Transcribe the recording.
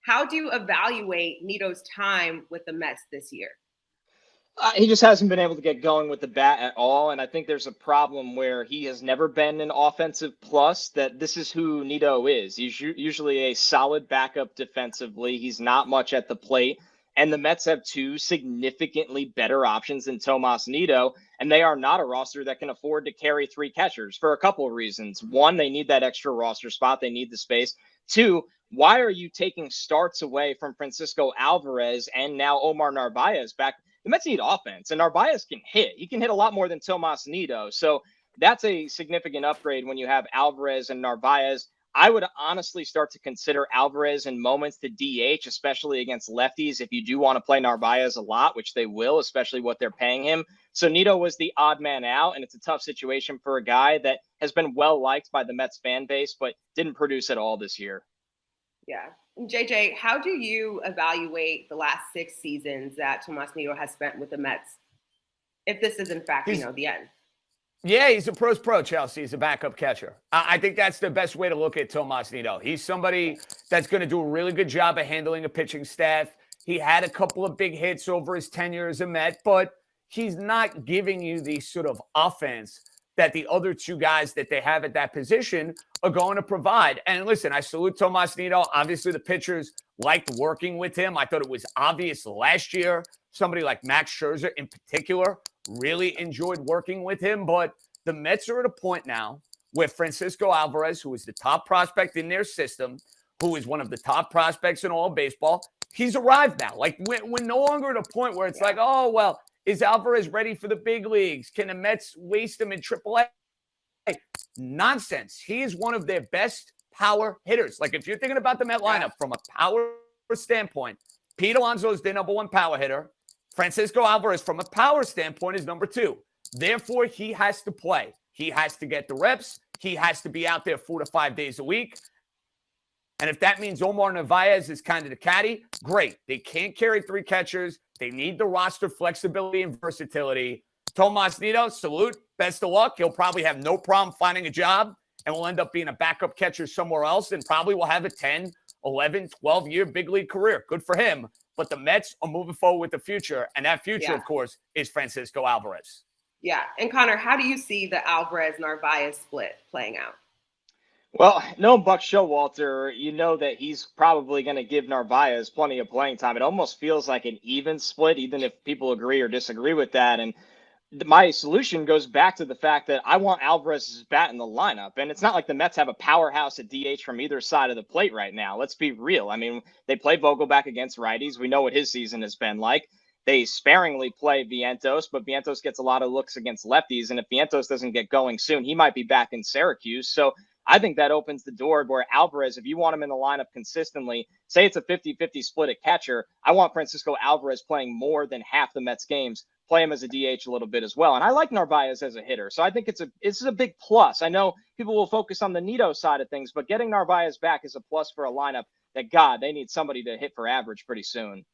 How do you evaluate Nido's time with the Mets this year? He just hasn't been able to get going with the bat at all. And I think there's a problem where he has never been an offensive plus, that this is who Nido is. He's usually a solid backup defensively. He's not much at the plate. And the Mets have two significantly better options than Tomas Nido. And they are not a roster that can afford to carry three catchers for a couple of reasons. One, they need that extra roster spot. They need the space. Two, why are you taking starts away from Francisco Alvarez and now Omar Narvaez back? The Mets need offense, and Narvaez can hit. He can hit a lot more than Tomas Nido. So that's a significant upgrade when you have Alvarez and Narvaez. I would honestly start to consider Alvarez in moments to DH, especially against lefties, if you do want to play Narvaez a lot, which they will, especially what they're paying him. So Nido was the odd man out, and it's a tough situation for a guy that has been well liked by the Mets fan base, but didn't produce at all this year. Yeah. JJ, how do you evaluate the last 6 seasons that Tomas Nido has spent with the Mets? If this is, in fact, the end. Yeah, he's a pro's pro, Chelsea. He's a backup catcher. I think that's the best way to look at Tomas Nido. He's somebody that's going to do a really good job of handling a pitching staff. He had a couple of big hits over his tenure as a Met, but he's not giving you the sort of offense that the other two guys that they have at that position are going to provide. And listen, I salute Tomas Nido. Obviously, the pitchers liked working with him. I thought it was obvious last year. Somebody like Max Scherzer in particular really enjoyed working with him. But the Mets are at a point now where Francisco Alvarez, who is the top prospect in their system, who is one of the top prospects in all of baseball, he's arrived now. Like, we're no longer at a point where it's like, oh, well, is Alvarez ready for the big leagues? Can the Mets waste him in AAA? Nonsense. He is one of their best power hitters. Like, if you're thinking about the Met lineup from a power standpoint, Pete Alonso is their number one power hitter. Francisco Alvarez, from a power standpoint, is number 2. Therefore, he has to play. He has to get the reps. He has to be out there 4 to 5 days a week. And if that means Omar Narvaez is kind of the caddy, great. They can't carry 3 catchers. They need the roster flexibility and versatility. Tomas Nido, salute. Best of luck. He'll probably have no problem finding a job and will end up being a backup catcher somewhere else and probably will have a 10, 11, 12-year big league career. Good for him. But the Mets are moving forward with the future, and that future, of course, is Francisco Alvarez. Yeah. And Connor, how do you see the Alvarez-Narvaez split playing out? Well, no Buck Showalter, you know that he's probably going to give Narvaez plenty of playing time. It almost feels like an even split, even if people agree or disagree with that. And my solution goes back to the fact that I want Alvarez's bat in the lineup. And it's not like the Mets have a powerhouse at DH from either side of the plate right now. Let's be real. I mean, they play Vogelback against righties. We know what his season has been like. They sparingly play Vientos, but Vientos gets a lot of looks against lefties. And if Vientos doesn't get going soon, he might be back in Syracuse. So I think that opens the door where Alvarez, if you want him in the lineup consistently, say it's a 50-50 split at catcher, I want Francisco Alvarez playing more than half the Mets games, play him as a DH a little bit as well. And I like Narvaez as a hitter, so I think it's a big plus. I know people will focus on the Nido side of things, but getting Narvaez back is a plus for a lineup that, God, they need somebody to hit for average pretty soon.